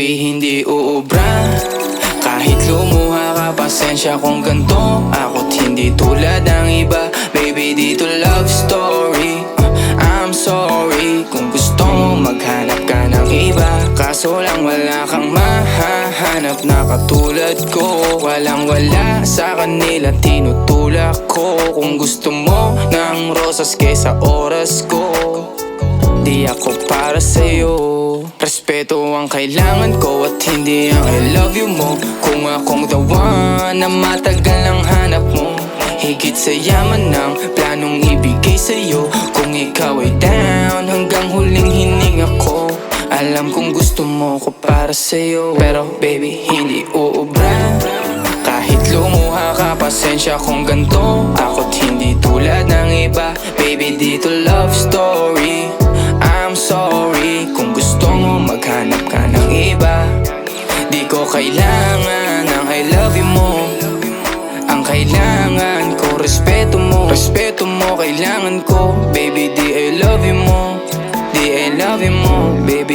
Baby, hindi uubra. Kahit lumuha ka, pasensya kung ganto. Ako't hindi tulad ng iba. Baby, dito love story. I'm sorry kung gusto mo maghanap ka ng iba. Kaso lang wala kang mahahanap na katulad ko. Walang wala sa kanila, tinutulak ko. Kung gusto mo ng rosas kesa oras ko, di ako para sa'yo. Respeto ang kailangan ko at hindi ang I love you mo. Kung akong the one na matagal ang hanap mo, higit sa yaman ng planong ibigay sa'yo. Kung ikaw ay down hanggang huling hininga ko, alam kong gusto mo ko para sa'yo. Pero baby, hindi uubra. Kahit lumuha ka, pasensya kung ganto. Ako't hindi tulad ng iba. Baby, dito love story. I'm sorry kung gusto mo maghanap ka ng iba. Di ko kailangan ng I love you mo. Ang kailangan ko, respeto mo. Respeto mo, kailangan ko. Baby, di I love you mo. Di I love you mo, baby.